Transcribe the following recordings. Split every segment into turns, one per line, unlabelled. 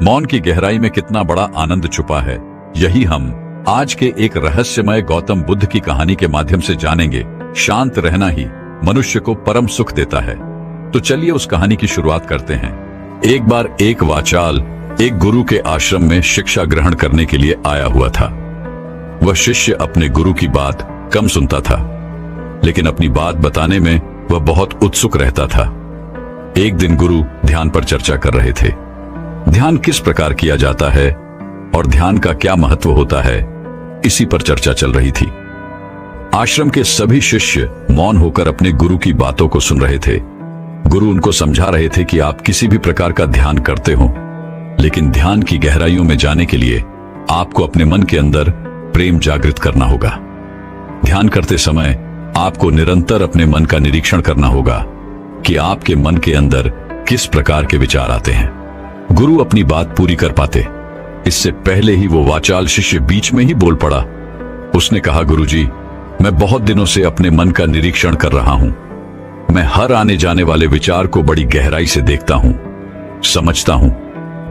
मौन की गहराई में कितना बड़ा आनंद छुपा है, यही हम आज के एक रहस्यमय गौतम बुद्ध की कहानी के माध्यम से जानेंगे। शांत रहना ही मनुष्य को परम सुख देता है। तो चलिए उस कहानी की शुरुआत करते हैं। एक बार एक वाचाल एक गुरु के आश्रम में शिक्षा ग्रहण करने के लिए आया हुआ था। वह शिष्य अपने गुरु की बात कम सुनता था, लेकिन अपनी बात बताने में वह बहुत उत्सुक रहता था। एक दिन गुरु ध्यान पर चर्चा कर रहे थे। ध्यान किस प्रकार किया जाता है और ध्यान का क्या महत्व होता है, इसी पर चर्चा चल रही थी। आश्रम के सभी शिष्य मौन होकर अपने गुरु की बातों को सुन रहे थे। गुरु उनको समझा रहे थे कि आप किसी भी प्रकार का ध्यान करते हो, लेकिन ध्यान की गहराइयों में जाने के लिए आपको अपने मन के अंदर प्रेम जागृत करना होगा। ध्यान करते समय आपको निरंतर अपने मन का निरीक्षण करना होगा कि आपके मन के अंदर किस प्रकार के विचार आते हैं। गुरु अपनी बात पूरी कर पाते, इससे पहले ही वो वाचाल शिष्य बीच में ही बोल पड़ा। उसने कहा, गुरुजी, मैं बहुत दिनों से अपने मन का निरीक्षण कर रहा हूं। मैं हर आने जाने वाले विचार को बड़ी गहराई से देखता हूं, समझता हूं,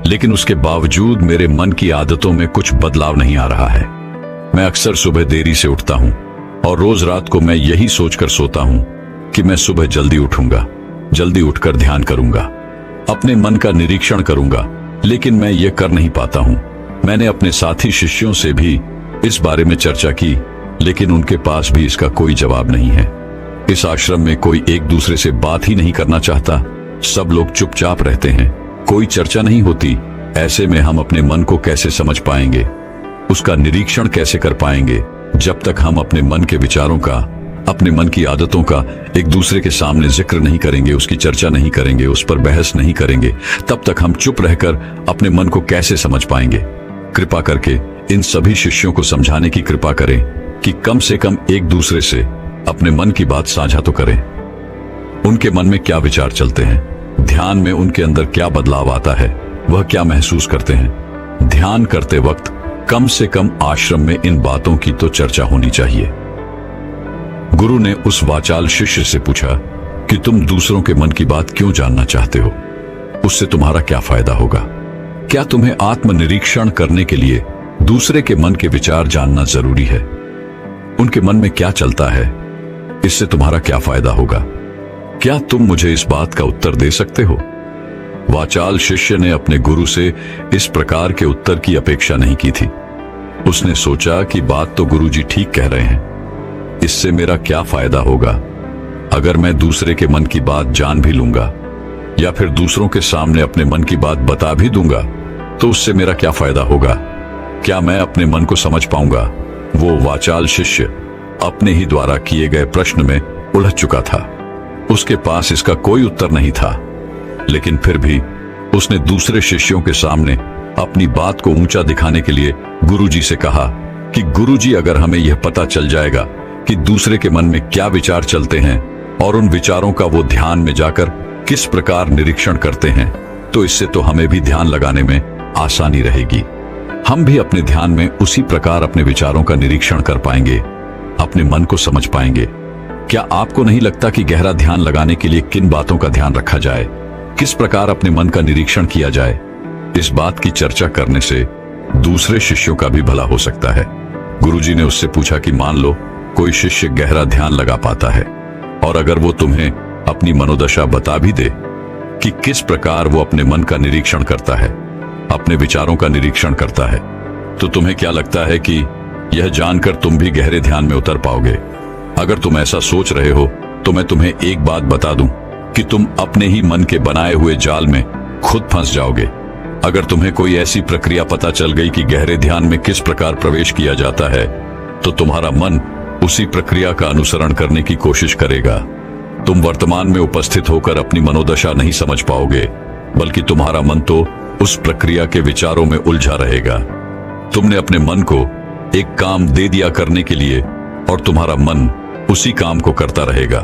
लेकिन उसके बावजूद मेरे मन की आदतों में कुछ बदलाव नहीं आ रहा है। मैं अक्सर सुबह देरी से उठता हूं और रोज रात को मैं यही सोचकर सोता हूं कि मैं सुबह जल्दी उठूंगा, जल्दी उठकर ध्यान करूंगा, अपने मन का निरीक्षण करूंगा, लेकिन मैं ये कर नहीं पाता हूं। मैंने अपने साथी शिष्यों से भी इस बारे में चर्चा की, लेकिन उनके पास भी इसका कोई जवाब नहीं है। इस आश्रम में कोई एक दूसरे से बात ही नहीं करना चाहता। सब लोग चुपचाप रहते हैं, कोई चर्चा नहीं होती। ऐसे में हम अपने मन को कैसे समझ पाएंगे, उसका निरीक्षण कैसे कर पाएंगे, जब तक हम अपने मन के विचारों का, अपने मन की आदतों का एक दूसरे के सामने जिक्र नहीं करेंगे, उसकी चर्चा नहीं करेंगे, उस पर बहस नहीं करेंगे, तब तक हम चुप रहकर अपने मन को कैसे समझ पाएंगे। कृपा करके इन सभी शिष्यों को समझाने की कृपा करें कि कम से कम एक दूसरे से अपने मन की बात साझा तो करें। उनके मन में क्या विचार चलते हैं, ध्यान में उनके अंदर क्या बदलाव आता है, वह क्या महसूस करते हैं। ध्यान करते वक्त कम से कम आश्रम में इन बातों की तो चर्चा होनी चाहिए। गुरु ने उस वाचाल शिष्य से पूछा कि तुम दूसरों के मन की बात क्यों जानना चाहते हो, उससे तुम्हारा क्या फायदा होगा? क्या तुम्हें आत्मनिरीक्षण करने के लिए दूसरे के मन के विचार जानना जरूरी है? उनके मन में क्या चलता है, इससे तुम्हारा क्या फायदा होगा? क्या तुम मुझे इस बात का उत्तर दे सकते हो? वाचाल शिष्य ने अपने गुरु से इस प्रकार के उत्तर की अपेक्षा नहीं की थी। उसने सोचा कि बात तो गुरुजी ठीक कह रहे हैं, इससे मेरा क्या फायदा होगा? अगर मैं दूसरे के मन की बात जान भी लूंगा या फिर दूसरों के सामने अपने मन की बात बता भी दूंगा, तो उससे मेरा क्या फायदा होगा? क्या मैं अपने मन को समझ पाऊंगा? वो वाचाल शिष्य अपने ही द्वारा किए गए प्रश्न में उलझ चुका था। उसके पास इसका कोई उत्तर नहीं था, लेकिन फिर भी उसने दूसरे शिष्यों के सामने अपनी बात को ऊंचा दिखाने के लिए गुरुजी से कहा कि गुरुजी, अगर हमें यह पता चल जाएगा कि दूसरे के मन में क्या विचार चलते हैं और उन विचारों का वो ध्यान में जाकर किस प्रकार निरीक्षण करते हैं, तो इससे तो हमें भी ध्यान लगाने में आसानी रहेगी। हम भी अपने ध्यान में उसी प्रकार अपने विचारों का निरीक्षण कर पाएंगे, अपने मन को समझ पाएंगे। क्या आपको नहीं लगता कि गहरा ध्यान लगाने के लिए किन बातों का ध्यान रखा जाए, किस प्रकार अपने मन का निरीक्षण किया जाए? इस बात की चर्चा करने से दूसरे शिष्यों का भी भला हो सकता है। गुरुजी ने उससे पूछा कि मान लो कोई शिष्य गहरा ध्यान लगा पाता है और अगर वो तुम्हें अपनी मनोदशा बता भी दे कि किस प्रकार वो अपने मन का निरीक्षण करता है, अपने विचारों का निरीक्षण करता है, तो तुम्हें क्या लगता है कि यह जानकर तुम भी गहरे ध्यान में उतर पाओगे? अगर तुम ऐसा सोच रहे हो तो मैं तुम्हें एक बात बता दूं कि तुम अपने ही मन के बनाए हुए जाल में खुद फंस जाओगे। अगर तुम्हें कोई ऐसी प्रक्रिया पता चल गई कि गहरे ध्यान में किस प्रकार प्रवेश किया जाता है, तो तुम्हारा मन उसी प्रक्रिया का अनुसरण करने की कोशिश करेगा। तुम वर्तमान में उपस्थित होकर अपनी मनोदशा नहीं समझ पाओगे, बल्कि तुम्हारा मन तो उस प्रक्रिया के विचारों में उलझा रहेगा। तुमने अपने मन को एक काम दे दिया करने के लिए और तुम्हारा मन उसी काम को करता रहेगा।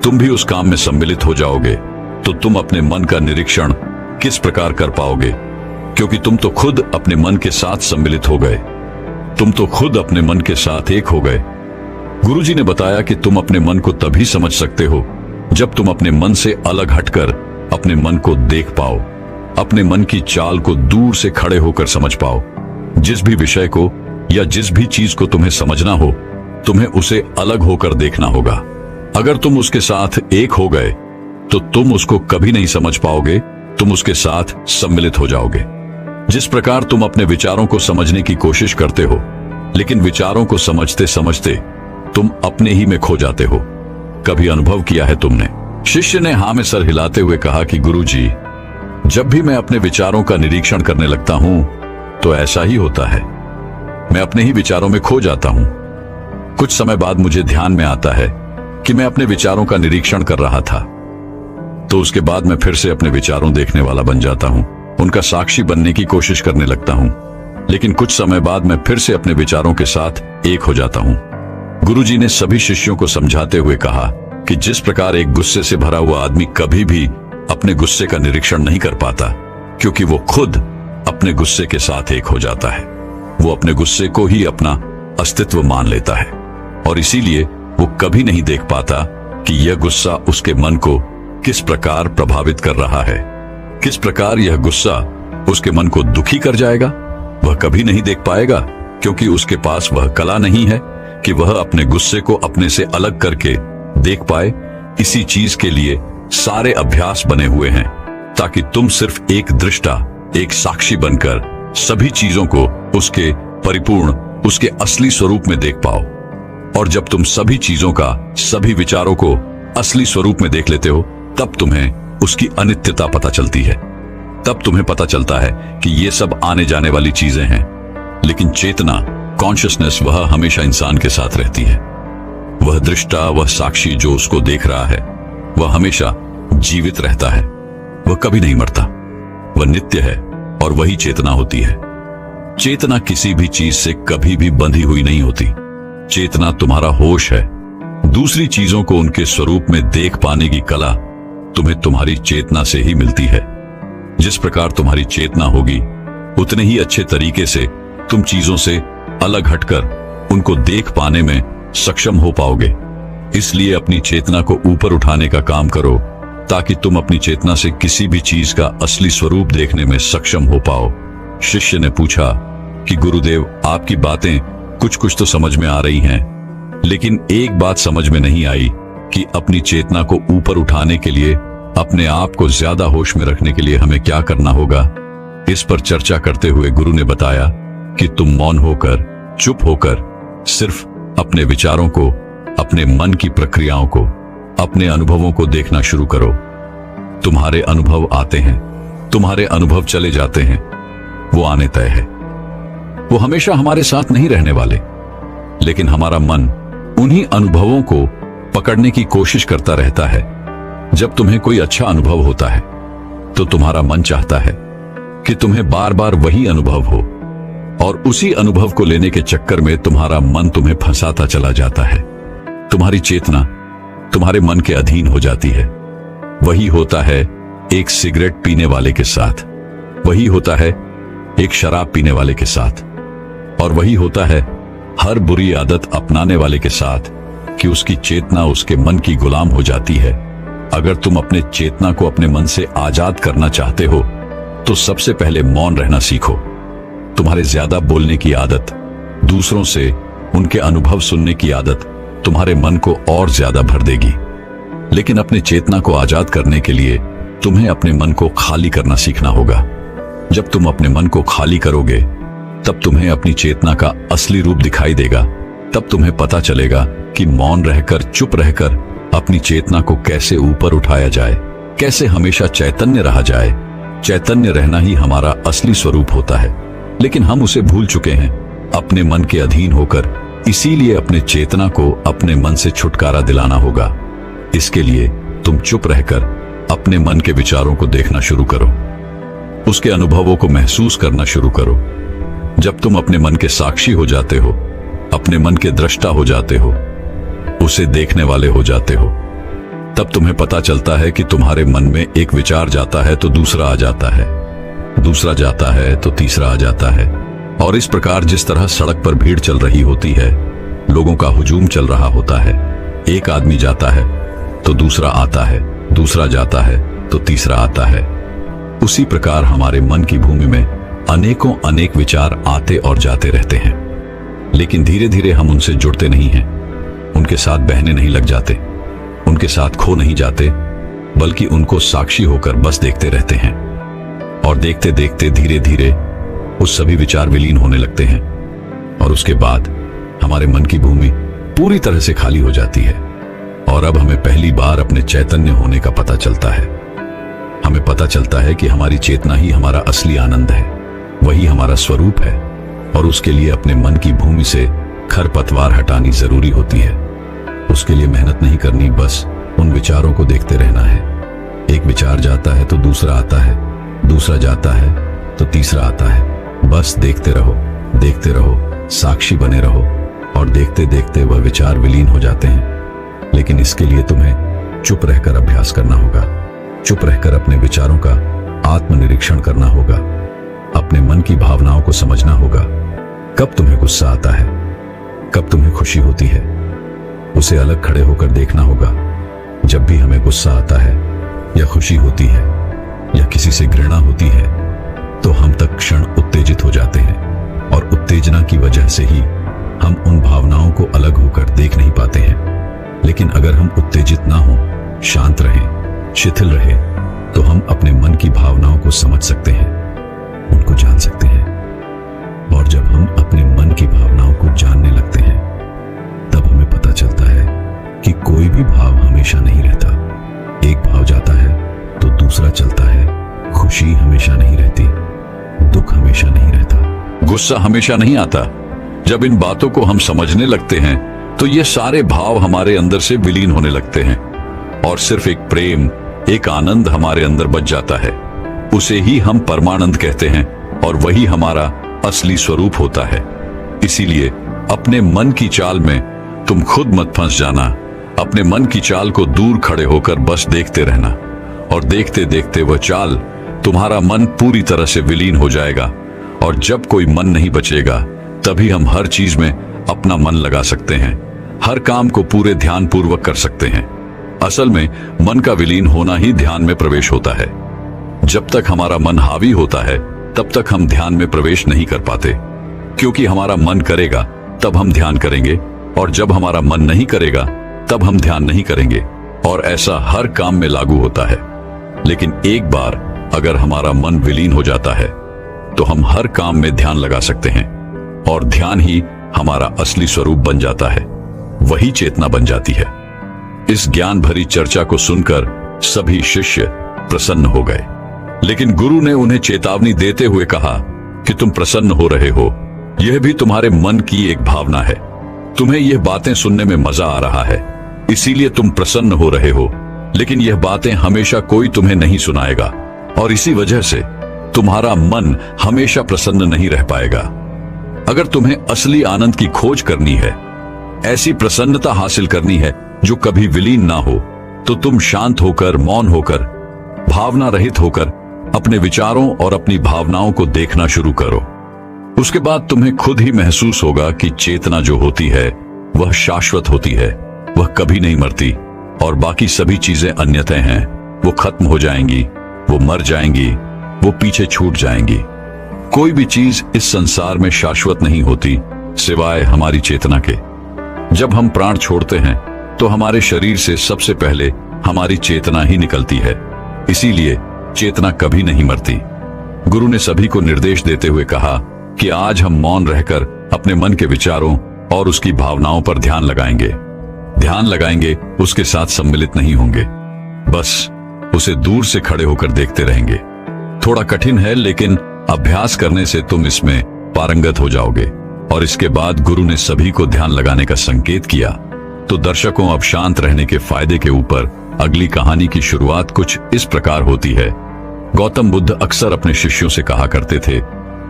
तुम भी उस काम में सम्मिलित हो जाओगे, तो तुम अपने मन का निरीक्षण किस प्रकार कर पाओगे? क्योंकि तुम तो खुद अपने मन के साथ सम्मिलित हो गए, तुम तो खुद अपने मन के साथ एक हो गए। गुरुजी ने बताया कि तुम अपने मन को तभी समझ सकते हो जब तुम अपने मन से अलग हटकर अपने मन को देख पाओ। अपने मन की चाल को दूर से खड़े होकर समझ पाओ। जिस भी विषय को या जिस भी चीज को तुम्हें समझना हो, तुम्हें उसे अलग होकर देखना होगा। अगर तुम उसके साथ एक हो गए तो तुम उसको कभी नहीं समझ पाओगे, तुम उसके साथ सम्मिलित हो जाओगे। जिस प्रकार तुम अपने विचारों को समझने की कोशिश करते हो, लेकिन विचारों को समझते समझते तुम अपने ही में खो जाते हो। कभी अनुभव किया है तुमने? शिष्य ने हाँ में सर हिलाते हुए कहा कि गुरुजी, जब भी मैं अपने विचारों का निरीक्षण करने लगता हूं तो ऐसा ही होता है। मैं अपने ही विचारों में खो जाता हूं। कुछ समय बाद मुझे ध्यान में आता है कि मैं अपने विचारों का निरीक्षण कर रहा था, तो उसके बाद मैं फिर से अपने विचारों देखने वाला बन जाता हूं, उनका साक्षी बनने की कोशिश करने लगता हूं। लेकिन कुछ समय बाद मैं फिर से अपने विचारों के साथ एक हो जाता हूं। गुरुजी ने सभी शिष्यों को समझाते हुए कहा कि जिस प्रकार एक गुस्से से भरा हुआ आदमी कभी भी अपने गुस्से का निरीक्षण नहीं कर पाता, क्योंकि वो खुद अपने गुस्से के साथ एक हो जाता है। वो अपने गुस्से को ही अपना अस्तित्व मान लेता है और इसीलिए वो कभी नहीं देख पाता कि यह गुस्सा उसके मन को किस प्रकार प्रभावित कर रहा है, किस प्रकार यह गुस्सा उसके मन को दुखी कर जाएगा। वह कभी नहीं देख पाएगा, क्योंकि उसके पास वह कला नहीं है कि वह अपने गुस्से को अपने से अलग करके देख पाए। इसी चीज के लिए सारे अभ्यास बने हुए हैं, ताकि तुम सिर्फ एक दृष्टा, एक साक्षी बनकर सभी चीजों को उसके परिपूर्ण, उसके असली स्वरूप में देख पाओ। और जब तुम सभी चीजों का, सभी विचारों को असली स्वरूप में देख लेते हो, तब तुम्हें उसकी अनित्यता पता चलती है। तब तुम्हें पता चलता है कि ये सब आने जाने वाली चीजें हैं, लेकिन चेतना, कॉन्शियसनेस, वह हमेशा इंसान के साथ रहती है। वह दृष्टा, वह साक्षी जो उसको देख रहा है, वह हमेशा जीवित रहता है। वह कभी नहीं मरता, वह नित्य है और वही चेतना होती है। चेतना किसी भी चीज से कभी भी बंधी हुई नहीं होती। चेतना तुम्हारा होश है। दूसरी चीजों को उनके स्वरूप में देख पाने की कला तुम्हें तुम्हारी चेतना से ही मिलती है। जिस प्रकार तुम्हारी चेतना होगी, उतने ही अच्छे तरीके से तुम चीजों से अलग हटकर उनको देख पाने में सक्षम हो पाओगे। इसलिए अपनी चेतना को ऊपर उठाने का काम करो, ताकि तुम अपनी चेतना से किसी भी चीज का असली स्वरूप देखने में सक्षम हो पाओ। शिष्य ने पूछा कि गुरुदेव, आपकी बातें कुछ कुछ तो समझ में आ रही हैं, लेकिन एक बात समझ में नहीं आई कि अपनी चेतना को ऊपर उठाने के लिए, अपने आप को ज्यादा होश में रखने के लिए हमें क्या करना होगा। इस पर चर्चा करते हुए गुरु ने बताया कि तुम मौन होकर, चुप होकर सिर्फ अपने विचारों को, अपने मन की प्रक्रियाओं को, अपने अनुभवों को देखना शुरू करो। तुम्हारे अनुभव आते हैं, तुम्हारे अनुभव चले जाते हैं, वो आने तय है। वो हमेशा हमारे साथ नहीं रहने वाले, लेकिन हमारा मन उन्हीं अनुभवों को पकड़ने की कोशिश करता रहता है। जब तुम्हें कोई अच्छा अनुभव होता है तो तुम्हारा मन चाहता है कि तुम्हें बार बार वही अनुभव हो, और उसी अनुभव को लेने के चक्कर में तुम्हारा मन तुम्हें फंसाता चला जाता है। तुम्हारी चेतना तुम्हारे मन के अधीन हो जाती है। वही होता है एक सिगरेट पीने वाले के साथ, वही होता है एक शराब पीने वाले के साथ, और वही होता है हर बुरी आदत अपनाने वाले के साथ, कि उसकी चेतना उसके मन की गुलाम हो जाती है। अगर तुम अपने चेतना को अपने मन से आजाद करना चाहते हो तो सबसे पहले मौन रहना सीखो। तुम्हारे ज्यादा बोलने की आदत, दूसरों से उनके अनुभव सुनने की आदत तुम्हारे मन को और ज्यादा भर देगी। लेकिन अपने चेतना को आजाद करने के लिए तुम्हें अपने मन को खाली करना सीखना होगा। जब तुम अपने मन को खाली करोगे, तब तुम्हें अपनी चेतना का असली रूप दिखाई देगा। तब तुम्हें पता चलेगा कि मौन रहकर, चुप रहकर अपनी चेतना को कैसे ऊपर उठाया जाए, कैसे हमेशा चैतन्य रहा जाए। चैतन्य रहना ही हमारा असली स्वरूप होता है, लेकिन हम उसे भूल चुके हैं अपने मन के अधीन होकर। इसीलिए अपने चेतना को अपने मन से छुटकारा दिलाना होगा। इसके लिए तुम चुप रहकर अपने मन के विचारों को देखना शुरू करो, उसके अनुभवों को महसूस करना शुरू करो। जब तुम अपने मन के साक्षी हो जाते हो, अपने मन के दृष्टा हो जाते हो, उसे देखने वाले हो जाते हो, तब तुम्हें पता चलता है कि तुम्हारे मन में एक विचार जाता है तो दूसरा आ जाता है, दूसरा जाता है तो तीसरा आ जाता है। और इस प्रकार जिस तरह सड़क पर भीड़ चल रही होती है, लोगों का हुजूम चल रहा होता है, एक आदमी जाता है तो दूसरा आता है, दूसरा जाता है तो तीसरा आता है। उसी प्रकार हमारे मन की भूमि में अनेकों अनेक विचार आते और जाते रहते हैं, लेकिन धीरे धीरे हम उनसे जुड़ते नहीं हैं, उनके साथ बहने नहीं लग जाते, उनके साथ खो नहीं जाते, बल्कि उनको साक्षी होकर बस देखते रहते हैं। और देखते देखते धीरे धीरे वो सभी विचार विलीन होने लगते हैं और उसके बाद हमारे मन की भूमि पूरी तरह से खाली हो जाती है। और अब हमें पहली बार अपने चैतन्य होने का पता चलता है। हमें पता चलता है कि हमारी चेतना ही हमारा असली आनंद है, वही हमारा स्वरूप है, और उसके लिए अपने मन की भूमि से खरपतवार हटानी जरूरी होती है। उसके लिए मेहनत नहीं करनी, बस उन विचारों को देखते रहना है। एक विचार जाता है तो दूसरा आता है, दूसरा जाता है तो तीसरा आता है। बस देखते रहो, साक्षी बने रहो, और देखते देखते वह विचार विलीन हो जाते हैं। लेकिन इसके लिए तुम्हें चुप रहकर अभ्यास करना होगा, चुप रहकर अपने विचारों का आत्मनिरीक्षण करना होगा, अपने मन की भावनाओं को समझना होगा। कब तुम्हें गुस्सा आता है, कब तुम्हें खुशी होती है, उसे अलग खड़े होकर देखना होगा। जब भी हमें गुस्सा आता है या खुशी होती है या किसी से घृणा होती है, तो हम तत्क्षण उत्तेजित हो जाते हैं, और उत्तेजना की वजह से ही हम उन भावनाओं को अलग होकर देख नहीं पाते हैं। लेकिन अगर हम उत्तेजित ना हो, शांत रहें, शिथिल रहें, तो हम अपने मन की भावनाओं को समझ सकते हैं, उनको जान सकते हैं। और जब हम अपने मन की भावनाओं को जानने लगते हैं, तब हमें पता चलता है कि कोई भी भाव हमेशा नहीं रहता। एक भाव जाता है तो दूसरा चलता है। खुशी हमेशा नहीं रहती, दुख हमेशा नहीं रहता, गुस्सा हमेशा नहीं आता। जब इन बातों को हम समझने लगते हैं, तो ये सारे भाव हमारे अंदर से विलीन होने लगते हैं, और सिर्फ एक प्रेम, एक आनंद हमारे अंदर बच जाता है। उसे ही हम परमानंद कहते हैं, और वही हमारा असली स्वरूप होता है। इसीलिए अपने मन की चाल में तुम खुद मत फंस जाना। अपने मन की चाल को दूर खड़े होकर बस देखते रहना, और देखते देखते वह चाल, तुम्हारा मन पूरी तरह से विलीन हो जाएगा। और जब कोई मन नहीं बचेगा, तभी हम हर चीज में अपना मन लगा सकते हैं, हर काम को पूरे ध्यान पूर्वक कर सकते हैं। असल में मन का विलीन होना ही ध्यान में प्रवेश होता है। जब तक हमारा मन हावी होता है, तब तक हम ध्यान में प्रवेश नहीं कर पाते, क्योंकि हमारा मन करेगा तब हम ध्यान करेंगे, और जब हमारा मन नहीं करेगा तब हम ध्यान नहीं करेंगे। और ऐसा हर काम में लागू होता है। लेकिन एक बार अगर हमारा मन विलीन हो जाता है, तो हम हर काम में ध्यान लगा सकते हैं, और ध्यान ही हमारा असली स्वरूप बन जाता है, वही चेतना बन जाती है। इस ज्ञान भरी चर्चा को सुनकर सभी शिष्य प्रसन्न हो गए, लेकिन गुरु ने उन्हें चेतावनी देते हुए कहा कि तुम प्रसन्न हो रहे हो, यह भी तुम्हारे मन की एक भावना है। तुम्हें यह बातें सुनने में मजा आ रहा है, इसीलिए तुम प्रसन्न हो रहे हो, लेकिन यह बातें हमेशा कोई तुम्हें नहीं सुनाएगा, और इसी वजह से तुम्हारा मन हमेशा प्रसन्न नहीं रह पाएगा। अगर तुम्हें असली आनंद की खोज करनी है, ऐसी प्रसन्नता हासिल करनी है जो कभी विलीन ना हो, तो तुम शांत होकर, मौन होकर, भावना रहित होकर अपने विचारों और अपनी भावनाओं को देखना शुरू करो। उसके बाद तुम्हें खुद ही महसूस होगा कि चेतना जो होती है वह शाश्वत होती है, वह कभी नहीं मरती, और बाकी सभी चीजें अन्यथा हैं, वो खत्म हो जाएंगी, वो मर जाएंगी, वो पीछे छूट जाएंगी। कोई भी चीज इस संसार में शाश्वत नहीं होती सिवाय हमारी चेतना के। जब हम प्राण छोड़ते हैं तो हमारे शरीर से सबसे पहले हमारी चेतना ही निकलती है, इसीलिए चेतना कभी नहीं मरती। गुरु ने सभी को निर्देश देते हुए कहा कि आज हम मौन रहकर अपने मन के विचारों और उसकी भावनाओं पर ध्यान लगाएंगे, उसके साथ सम्मिलित नहीं होंगे, बस उसे दूर से खड़े होकर देखते रहेंगे। थोड़ा कठिन है, लेकिन अभ्यास करने से तुम इसमें पारंगत हो जाओगे। और इसके बाद गुरु ने सभी को ध्यान लगाने का संकेत किया। तो दर्शकों, अब शांत रहने के फायदे के ऊपर अगली कहानी की शुरुआत कुछ इस प्रकार होती है। गौतम बुद्ध अक्सर अपने शिष्यों से कहा करते थे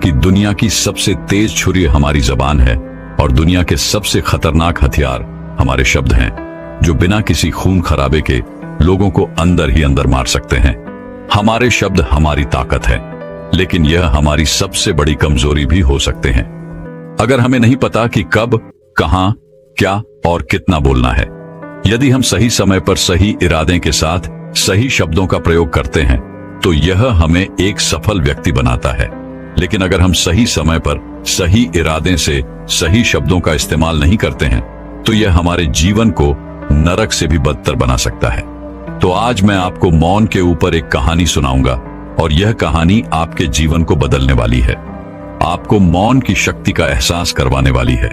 कि दुनिया की सबसे तेज छुरी हमारी जबान है, और दुनिया के सबसे खतरनाक हथियार हमारे शब्द हैं, जो बिना किसी खून खराबे के लोगों को अंदर ही अंदर मार सकते हैं। हमारे शब्द हमारी ताकत है, लेकिन यह हमारी सबसे बड़ी कमजोरी भी हो सकते हैं। अगर हमें नहीं पता कि कब, कहां, क्या और कितना बोलना है, यदि हम सही समय पर सही इरादे के साथ सही शब्दों का प्रयोग करते हैं, तो यह हमें एक सफल व्यक्ति बनाता है। लेकिन अगर हम सही समय पर सही इरादे से सही शब्दों का इस्तेमाल नहीं करते हैं तो यह हमारे जीवन को नरक से भी बदतर बना सकता है। तो आज मैं आपको मौन के ऊपर एक कहानी सुनाऊंगा और यह कहानी आपके जीवन को बदलने वाली है, आपको मौन की शक्ति का एहसास करवाने वाली है।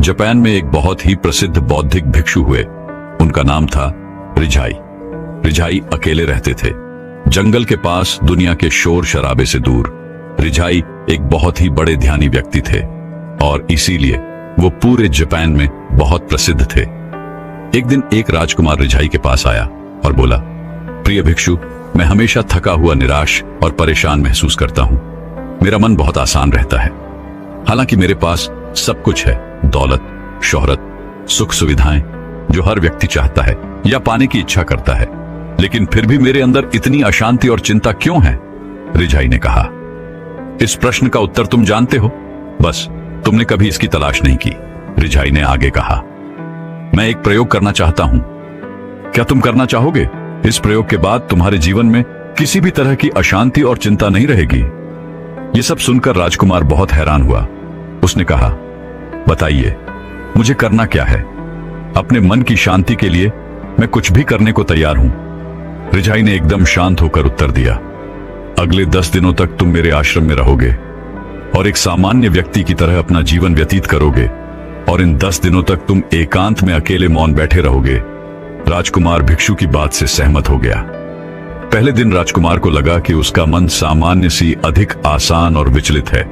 जापान में एक बहुत ही प्रसिद्ध बौद्धिक भिक्षु हुए। उनका नाम था रिझाई। रिझाई अकेले रहते थे, जंगल के पास, दुनिया के शोर शराबे से दूर। रिझाई एक बहुत ही बड़े ध्यानी व्यक्ति थे और इसीलिए वो पूरे जापान में बहुत प्रसिद्ध थे। एक दिन एक राजकुमार रिझाई के पास आया और बोला, प्रिय भिक्षु, मैं हमेशा थका हुआ, निराश और परेशान महसूस करता हूं। मेरा मन बहुत आसान रहता है। हालांकि मेरे पास सब कुछ है, दौलत, शोहरत, सुख सुविधाएं जो हर व्यक्ति चाहता है या पाने की इच्छा करता है, लेकिन फिर भी मेरे अंदर इतनी अशांति और चिंता क्यों है? रिझाई ने कहा, इस प्रश्न का उत्तर तुम जानते हो, बस तुमने कभी इसकी तलाश नहीं की। रिझाई ने आगे कहा, मैं एक प्रयोग करना चाहता हूं, क्या तुम करना चाहोगे? इस प्रयोग के बाद तुम्हारे जीवन में किसी भी तरह की अशांति और चिंता नहीं रहेगी। यह सब सुनकर राजकुमार बहुत हैरान हुआ। उसने कहा, बताइए, मुझे करना क्या है? अपने मन की शांति के लिए मैं कुछ भी करने को तैयार हूं। रिझाई ने एकदम शांत होकर उत्तर दिया, अगले 10 दिनों तक तुम मेरे आश्रम में रहोगे और एक सामान्य व्यक्ति की तरह अपना जीवन व्यतीत करोगे और इन 10 दिनों तक तुम एकांत में अकेले मौन बैठे रहोगे। राजकुमार भिक्षु की बात से सहमत हो गया। पहले दिन राजकुमार को लगा कि उसका मन सामान्य सी अधिक आसान और विचलित है।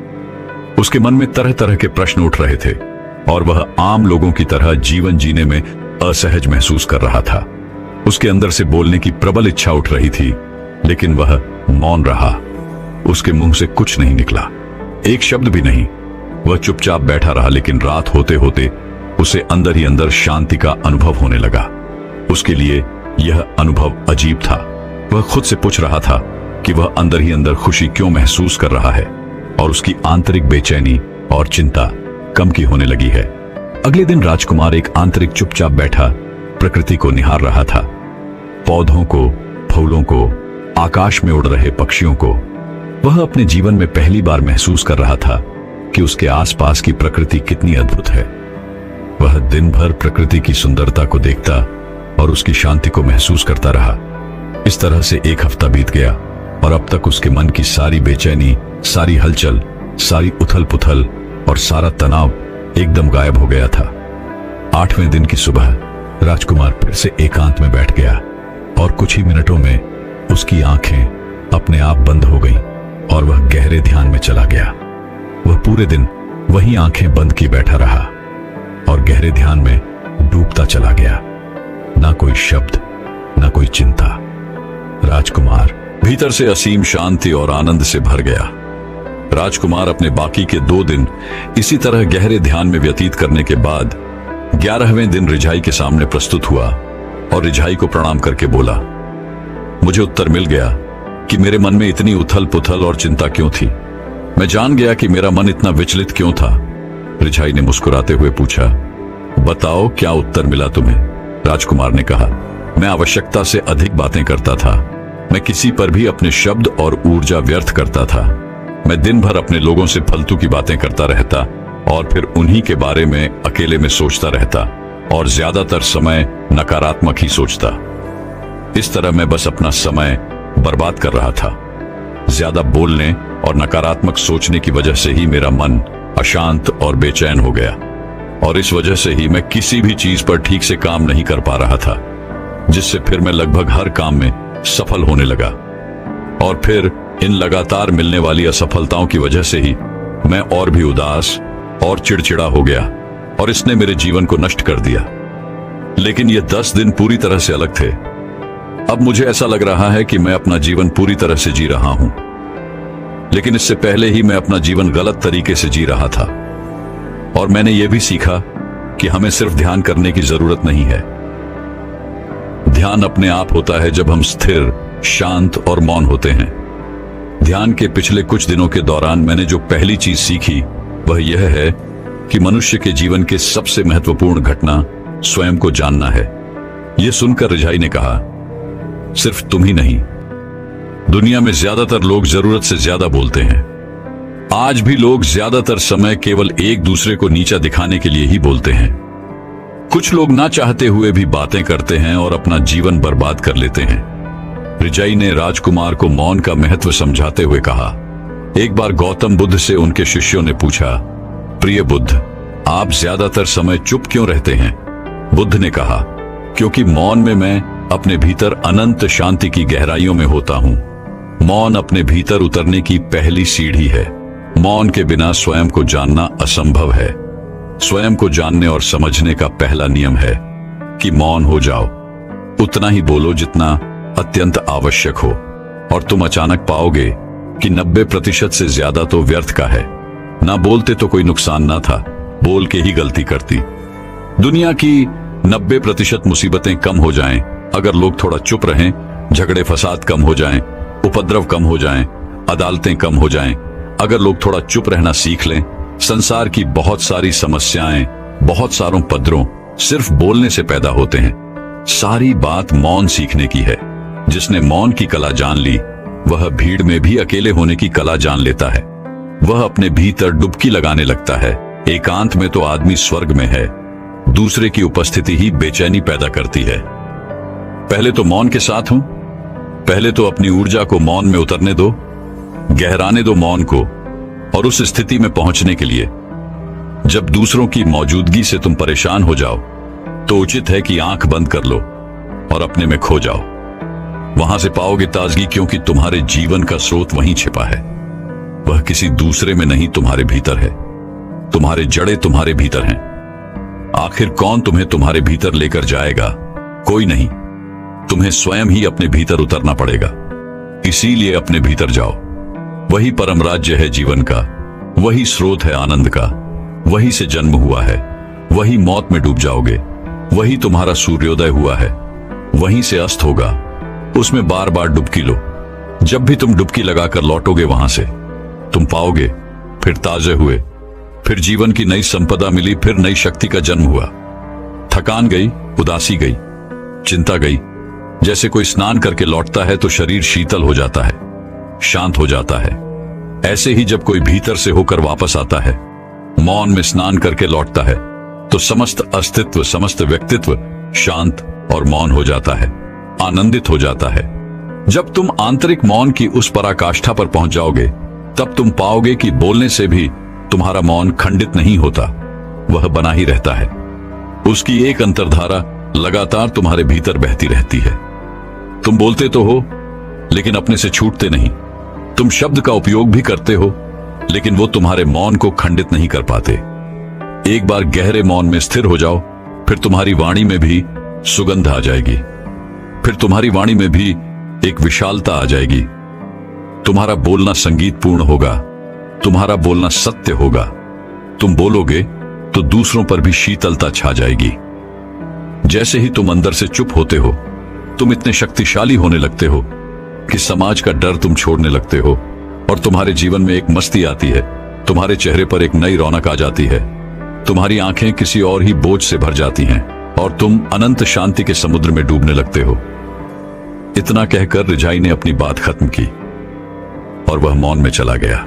उसके मन में तरह तरह के प्रश्न उठ रहे थे और वह आम लोगों की तरह जीवन जीने में असहज महसूस कर रहा था। उसके अंदर से बोलने की प्रबल इच्छा उठ रही थी, लेकिन वह मौन रहा। उसके मुंह से कुछ नहीं निकला, एक शब्द भी नहीं। वह चुपचाप बैठा रहा, लेकिन रात होते होते उसे अंदर ही अंदर शांति का अनुभव होने लगा। उसके लिए यह अनुभव अजीब था। वह खुद से पूछ रहा था कि वह अंदर ही अंदर खुशी क्यों महसूस कर रहा है और उसकी आंतरिक बेचैनी और चिंता कम की होने लगी है। अगले दिन राजकुमार एक आंतरिक चुपचाप बैठा प्रकृति को निहार रहा था, पौधों को, फूलों को, आकाश में उड़ रहे पक्षियों को। वह अपने जीवन में पहली बार महसूस कर रहा था कि उसके आसपास की प्रकृति कितनी अद्भुत है। वह दिन भर प्रकृति की सुंदरता को देखता और उसकी शांति को महसूस करता रहा। इस तरह से एक हफ्ता बीत गया और अब तक उसके मन की सारी बेचैनी, सारी हलचल, सारी उथल पुथल और सारा तनाव एकदम गायब हो गया था। 8वें दिन की सुबह राजकुमार फिर से एकांत में बैठ गया और कुछ ही मिनटों में उसकी आंखें अपने आप बंद हो गईं और वह गहरे ध्यान में चला गया। वह पूरे दिन वहीं आंखें बंद की बैठा रहा और गहरे ध्यान में डूबता चला गया। ना कोई शब्द, ना कोई चिंता। राजकुमार भीतर से असीम शांति और आनंद से भर गया। राजकुमार अपने बाकी के 2 दिन इसी तरह गहरे ध्यान में व्यतीत करने के बाद 11वें दिन रिझाई के सामने प्रस्तुत हुआ और रिझाई को प्रणाम करके बोला, मुझे उत्तर मिल गया कि मेरे मन में इतनी उथल पुथल और चिंता क्यों थी। मैं जान गया कि मेरा मन इतना विचलित क्यों था। रिझाई ने मुस्कुराते हुए पूछा, बताओ क्या उत्तर मिला तुम्हें? राजकुमार ने कहा, मैं आवश्यकता से अधिक बातें करता था। मैं किसी पर भी अपने शब्द और ऊर्जा व्यर्थ करता था। मैं दिन भर अपने लोगों से फालतू की बातें करता रहता और फिर उन्हीं के बारे में अकेले में सोचता रहता और ज्यादातर समय नकारात्मक ही सोचता। इस तरह मैं बस अपना समय बर्बाद कर रहा था। ज्यादा बोलने और नकारात्मक सोचने की वजह से ही मेरा मन अशांत और बेचैन हो गया और इस वजह से ही मैं किसी भी चीज पर ठीक से काम नहीं कर पा रहा था, जिससे फिर मैं लगभग हर काम में सफल होने लगा और फिर इन लगातार मिलने वाली असफलताओं की वजह से ही मैं और भी उदास और चिड़चिड़ा हो गया और इसने मेरे जीवन को नष्ट कर दिया। लेकिन ये 10 दिन पूरी तरह से अलग थे। अब मुझे ऐसा लग रहा है कि मैं अपना जीवन पूरी तरह से जी रहा हूं, लेकिन इससे पहले ही मैं अपना जीवन गलत तरीके से जी रहा था और मैंने यह भी सीखा कि हमें सिर्फ ध्यान करने की जरूरत नहीं है। ध्यान अपने आप होता है जब हम स्थिर, शांत और मौन होते हैं। ध्यान के पिछले कुछ दिनों के दौरान मैंने जो पहली चीज सीखी वह यह है कि मनुष्य के जीवन के सबसे महत्वपूर्ण घटना स्वयं को जानना है। यह सुनकर रिझाई ने कहा, सिर्फ तुम ही नहीं, दुनिया में ज्यादातर लोग जरूरत से ज्यादा बोलते हैं। आज भी लोग ज्यादातर समय केवल एक दूसरे को नीचा दिखाने के लिए ही बोलते हैं। कुछ लोग ना चाहते हुए भी बातें करते हैं और अपना जीवन बर्बाद कर लेते हैं। रिजाई ने राजकुमार को मौन का महत्व समझाते हुए कहा। एक बार गौतम बुद्ध से उनके शिष्यों ने पूछा, प्रिय बुद्ध, आप ज्यादातर समय चुप क्यों रहते हैं? बुद्ध ने कहा, क्योंकि मौन में मैं अपने भीतर अनंत शांति की गहराइयों में होता हूं। मौन अपने भीतर उतरने की पहली सीढ़ी है। मौन के बिना स्वयं को जानना असंभव है। स्वयं को जानने और समझने का पहला नियम है कि मौन हो जाओ। उतना ही बोलो जितना अत्यंत आवश्यक हो, और तुम अचानक पाओगे कि 90% से ज्यादा तो व्यर्थ का है। ना बोलते तो कोई नुकसान ना था, बोल के ही गलती करती। दुनिया की 90% मुसीबतें कम हो जाएं अगर लोग थोड़ा चुप रहें। झगड़े फसाद कम हो जाएं, उपद्रव कम हो जाएं, अदालतें कम हो जाएं। अगर लोग थोड़ा चुप रहना सीख लें, संसार की बहुत सारी समस्याएं बहुत सारों उपद्रवों सिर्फ बोलने से पैदा होते हैं। सारी बात मौन सीखने की है। जिसने मौन की कला जान ली, वह भीड़ में भी अकेले होने की कला जान लेता है। वह अपने भीतर डुबकी लगाने लगता है। एकांत में तो आदमी स्वर्ग में है, दूसरे की उपस्थिति ही बेचैनी पैदा करती है। पहले तो मौन के साथ हूं। पहले तो अपनी ऊर्जा को मौन में उतरने दो, गहराने दो मौन को। और उस स्थिति में पहुंचने के लिए जब दूसरों की मौजूदगी से तुम परेशान हो जाओ, तो उचित है कि आंख बंद कर लो और अपने में खो जाओ। वहां से पाओगे ताजगी, क्योंकि तुम्हारे जीवन का स्रोत वहीं छिपा है। वह किसी दूसरे में नहीं, तुम्हारे भीतर है। तुम्हारे जड़े तुम्हारे भीतर हैं। आखिर कौन तुम्हें तुम्हारे भीतर लेकर जाएगा? कोई नहीं। तुम्हें स्वयं ही अपने भीतर उतरना पड़ेगा। इसीलिए अपने भीतर जाओ। वही परम राज्य है जीवन का, वही स्रोत है आनंद का। वही से जन्म हुआ है, वही मौत में डूब जाओगे। वही तुम्हारा सूर्योदय हुआ है, वहीं से अस्त होगा। उसमें बार बार डुबकी लो। जब भी तुम डुबकी लगाकर लौटोगे वहां से, तुम पाओगे फिर ताजे हुए, फिर जीवन की नई संपदा मिली, फिर नई शक्ति का जन्म हुआ। थकान गई, उदासी गई, चिंता गई। जैसे कोई स्नान करके लौटता है तो शरीर शीतल हो जाता है, शांत हो जाता है। ऐसे ही जब कोई भीतर से होकर वापस आता है, मौन में स्नान करके लौटता है, तो समस्त अस्तित्व, समस्त व्यक्तित्व शांत और मौन हो जाता है, आनंदित हो जाता है। जब तुम आंतरिक मौन की उस पराकाष्ठा पर पहुंच जाओगे, तब तुम पाओगे कि बोलने से भी तुम्हारा मौन खंडित नहीं होता, वह बना ही रहता है। उसकी एक अंतर्धारा लगातार तुम्हारे भीतर बहती रहती है। तुम बोलते तो हो, लेकिन अपने से छूटते नहीं। तुम शब्द का उपयोग भी करते हो, लेकिन वो तुम्हारे मौन को खंडित नहीं कर पाते। एक बार गहरे मौन में स्थिर हो जाओ, फिर तुम्हारी वाणी में भी सुगंध आ जाएगी। फिर तुम्हारी वाणी में भी एक विशालता आ जाएगी। तुम्हारा बोलना संगीतपूर्ण होगा, तुम्हारा बोलना सत्य होगा। तुम बोलोगे तो दूसरों पर भी शीतलता छा जाएगी। जैसे ही तुम अंदर से चुप होते हो, तुम इतने शक्तिशाली होने लगते हो कि समाज का डर तुम छोड़ने लगते हो, और तुम्हारे जीवन में एक मस्ती आती है। तुम्हारे चेहरे पर एक नई रौनक आ जाती है। तुम्हारी आंखें किसी और ही बोझ से भर जाती हैं, और तुम अनंत शांति के समुद्र में डूबने लगते हो। इतना कहकर रिजाई ने अपनी बात खत्म की और वह मौन में चला गया।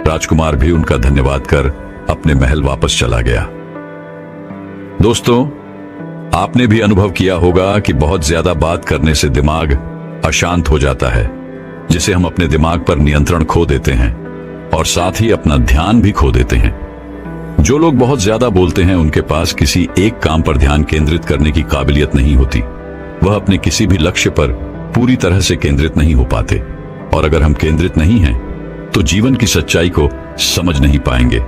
राजकुमार भी उनका धन्यवाद कर अपने महल वापस चला गया। दोस्तों, आपने भी अनुभव किया होगा कि बहुत ज्यादा बात करने से दिमाग अशांत हो जाता है, जिसे हम अपने दिमाग पर नियंत्रण खो देते हैं और साथ ही अपना ध्यान भी खो देते हैं। जो लोग बहुत ज्यादा बोलते हैं, उनके पास किसी एक काम पर ध्यान केंद्रित करने की काबिलियत नहीं होती। वह अपने किसी भी लक्ष्य पर पूरी तरह से केंद्रित नहीं हो पाते, और अगर हम केंद्रित नहीं हैं, तो जीवन की सच्चाई को समझ नहीं पाएंगे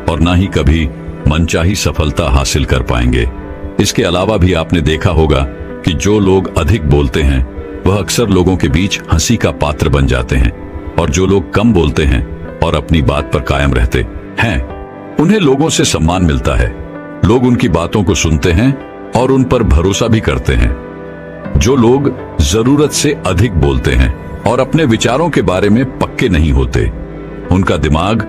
और ना ही कभी मनचाही सफलता हासिल कर पाएंगे। इसके अलावा भी आपने देखा होगा कि जो लोग अधिक बोलते हैं, वह अक्सर लोगों के बीच हंसी का पात्र बन जाते हैं, और जो लोग कम बोलते हैं और अपनी बात पर कायम रहते हैं, उन्हें लोगों से सम्मान मिलता है। लोग उनकी बातों को सुनते हैं और उन पर भरोसा भी करते हैं। जो लोग जरूरत से अधिक बोलते हैं और अपने विचारों के बारे में पक्के नहीं होते, उनका दिमाग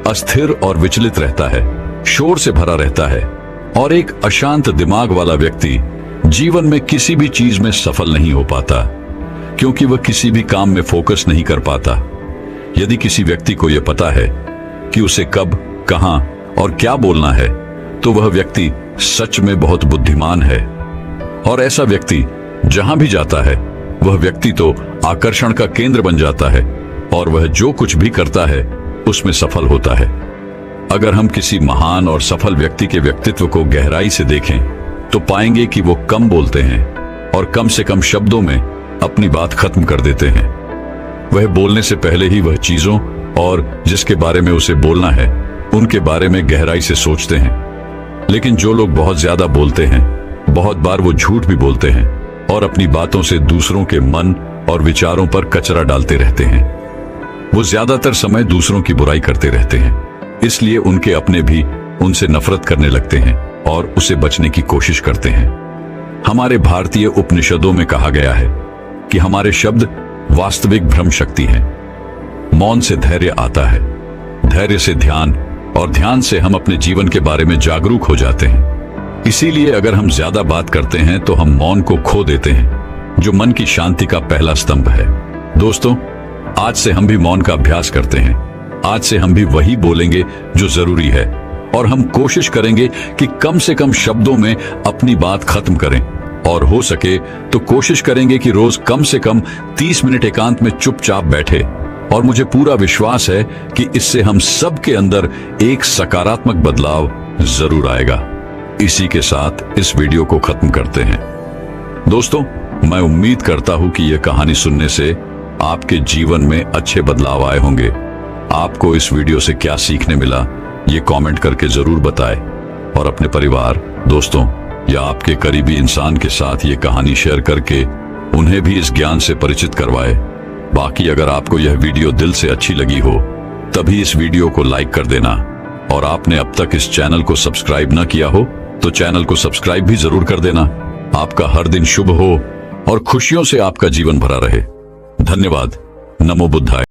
अस्थिर और विचलित रहता है, शोर से भरा रहता है, और एक अशांत दिमाग वाला व्यक्ति जीवन में किसी भी चीज में सफल नहीं हो पाता। क्योंकि वह किसी भी काम में फोकस नहीं कर पाता। यदि किसी व्यक्ति को यह पता है कि उसे कब, कहां और क्या बोलना है, तो वह व्यक्ति सच में बहुत बुद्धिमान है। और ऐसा व्यक्ति जहां भी जाता है, वह व्यक्ति तो आकर्षण का केंद्र बन जाता है और वह जो कुछ भी करता है उसमें सफल होता है। अगर हम किसी महान और सफल व्यक्ति के व्यक्तित्व को गहराई से देखें तो पाएंगे कि वो कम बोलते हैं और कम से कम शब्दों में अपनी बात खत्म कर देते हैं। वह बोलने से पहले ही वह चीजों और जिसके बारे में उसे बोलना है उनके बारे में गहराई से सोचते हैं। लेकिन जो लोग बहुत ज्यादा बोलते हैं, बहुत बार वो झूठ भी बोलते हैं और अपनी बातों से दूसरों के मन और विचारों पर कचरा डालते रहते हैं। वो ज्यादातर समय दूसरों की बुराई करते रहते हैं, इसलिए उनके अपने भी उनसे नफरत करने लगते हैं और उसे बचने की कोशिश करते हैं। हमारे भारतीय उपनिषदों में कहा गया है कि हमारे शब्द वास्तविक भ्रम शक्ति हैं। मौन से धैर्य आता है, धैर्य से ध्यान, और ध्यान से हम अपने जीवन के बारे में जागरूक हो जाते हैं। इसीलिए अगर हम ज्यादा बात करते हैं तो हम मौन को खो देते हैं, जो मन की शांति का पहला स्तंभ है। दोस्तों, आज से हम भी मौन का अभ्यास करते हैं। आज से हम भी वही बोलेंगे जो जरूरी है और हम कोशिश करेंगे कि कम से कम शब्दों में अपनी बात खत्म करें, और हो सके तो कोशिश करेंगे कि रोज कम से कम 30 मिनट एकांत में चुपचाप बैठे। और मुझे पूरा विश्वास है कि इससे हम सब के अंदर एक सकारात्मक बदलाव जरूर आएगा। इसी के साथ इस वीडियो को खत्म करते हैं। दोस्तों, मैं उम्मीद करता हूं कि यह कहानी सुनने से आपके जीवन में अच्छे बदलाव आए होंगे। आपको इस वीडियो से क्या सीखने मिला, ये कमेंट करके जरूर बताएं और अपने परिवार, दोस्तों या आपके करीबी इंसान के साथ ये कहानी शेयर करके उन्हें भी इस ज्ञान से परिचित करवाएं। बाकी अगर आपको यह वीडियो दिल से अच्छी लगी हो तभी इस वीडियो को लाइक कर देना, और आपने अब तक इस चैनल को सब्सक्राइब न किया हो तो चैनल को सब्सक्राइब भी जरूर कर देना। आपका हर दिन शुभ हो और खुशियों से आपका जीवन भरा रहे। धन्यवाद। नमो बुद्धाय।